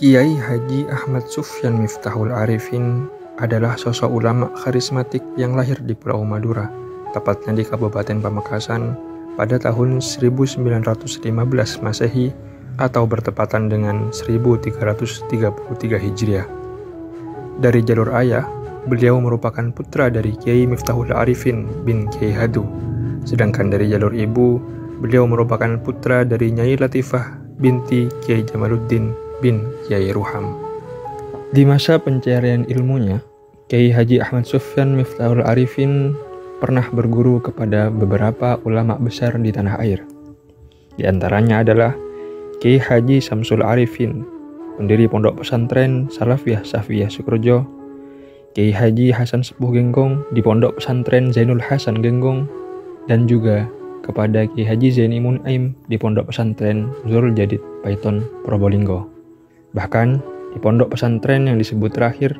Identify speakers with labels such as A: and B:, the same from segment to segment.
A: Kiai Haji Ahmad Sufyan Miftahul Arifin adalah sosok ulama karismatik yang lahir di Pulau Madura, tepatnya di Kabupaten Pamekasan pada tahun 1915 Masehi atau bertepatan dengan 1333 Hijriah. Dari jalur ayah, beliau merupakan putra dari Kiai Miftahul Arifin bin Kiai Hadu, sedangkan dari jalur ibu, beliau merupakan putra dari Nyai Latifah binti Kiai Jamaluddin bin Kiai Ruham. Di masa pencarian ilmunya, Kiai Haji Ahmad Sufyan Miftahul Arifin pernah berguru kepada beberapa ulama besar di tanah air. Di antaranya adalah Kiai Haji Samsul Arifin, pendiri Pondok Pesantren Salafiyah Safiyah Sukorejo, Kiai Haji Hasan Sepuh Genggong di Pondok Pesantren Zainul Hasan Genggong, dan juga kepada Kiai Haji Zaini Munaim di Pondok Pesantren Zul Jadid Paiton Probolinggo. Bahkan di pondok pesantren yang disebut terakhir,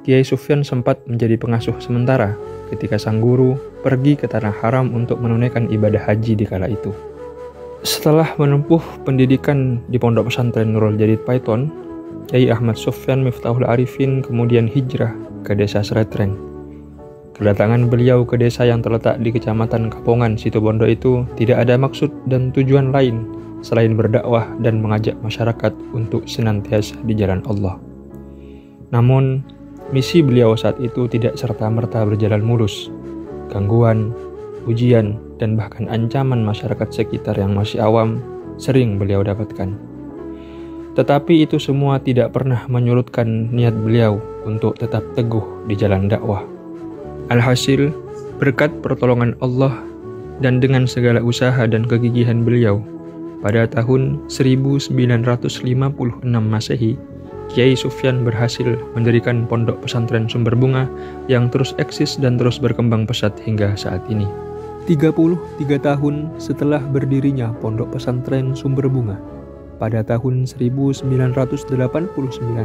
A: Kiai Sufyan sempat menjadi pengasuh sementara ketika sang guru pergi ke Tanah Haram untuk menunaikan ibadah haji di kala itu. Setelah menempuh pendidikan di Pondok Pesantren Nurul Jadid Paiton, Kiai Ahmad Sufyan Miftahul Arifin kemudian hijrah ke desa Sretreng. Kedatangan beliau ke desa yang terletak di Kecamatan Kapongan, Situbondo itu tidak ada maksud dan tujuan lain selain berdakwah dan mengajak masyarakat untuk senantiasa di jalan Allah. Namun, misi beliau saat itu tidak serta-merta berjalan mulus. Gangguan, ujian, dan bahkan ancaman masyarakat sekitar yang masih awam sering beliau dapatkan. Tetapi itu semua tidak pernah menyurutkan niat beliau untuk tetap teguh di jalan dakwah. Alhasil, berkat pertolongan Allah dan dengan segala usaha dan kegigihan beliau, pada tahun 1956 Masehi, Kiai Sufyan berhasil mendirikan Pondok Pesantren Sumber Bunga yang terus eksis dan terus berkembang pesat hingga saat ini. 33 tahun setelah berdirinya Pondok Pesantren Sumber Bunga, pada tahun 1989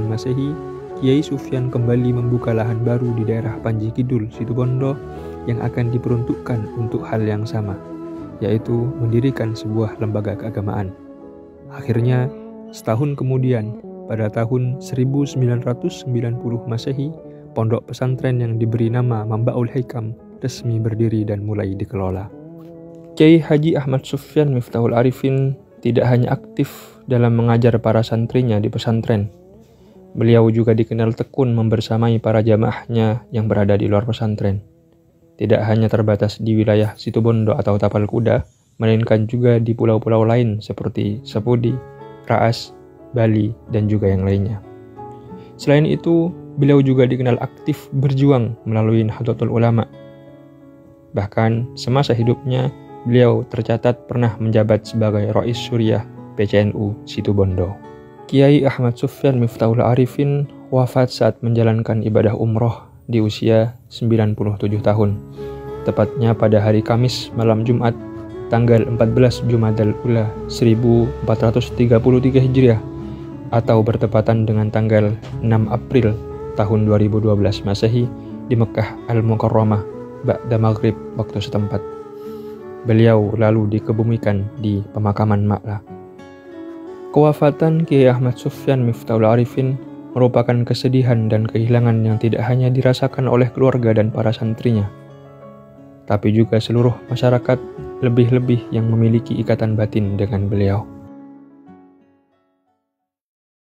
A: Masehi, Kiai Sufyan kembali membuka lahan baru di daerah Panji Kidul, Situbondo yang akan diperuntukkan untuk hal yang sama, yaitu mendirikan sebuah lembaga keagamaan. Akhirnya, setahun kemudian, pada tahun 1990 Masehi, pondok pesantren yang diberi nama Mambaul Hikam resmi berdiri dan mulai dikelola. Kiai Haji Ahmad Sufyan Miftahul Arifin tidak hanya aktif dalam mengajar para santrinya di pesantren. Beliau juga dikenal tekun membersamai para jamaahnya yang berada di luar pesantren. Tidak hanya terbatas di wilayah Situbondo atau Tapal Kuda, melainkan juga di pulau-pulau lain seperti Sepudi, Raas, Bali, dan juga yang lainnya. Selain itu, beliau juga dikenal aktif berjuang melalui Nahdlatul Ulama. Bahkan, semasa hidupnya, beliau tercatat pernah menjabat sebagai Rais Suriah PCNU Situbondo. Kiai Ahmad Sufyan Miftahul Arifin wafat saat menjalankan ibadah umroh di usia 97 tahun, tepatnya pada hari Kamis malam Jumat, tanggal 14 Jumadal Ula 1433 Hijriah, atau bertepatan dengan tanggal 6 April tahun 2012 Masehi di Mekah Al-Mukarramah, ba'da maghrib waktu setempat. Beliau lalu dikebumikan di pemakaman Ma'la. Kewafatan Kiai Ahmad Sufyan Miftahul Arifin merupakan kesedihan dan kehilangan yang tidak hanya dirasakan oleh keluarga dan para santrinya, tapi juga seluruh masyarakat, lebih-lebih yang memiliki ikatan batin dengan beliau.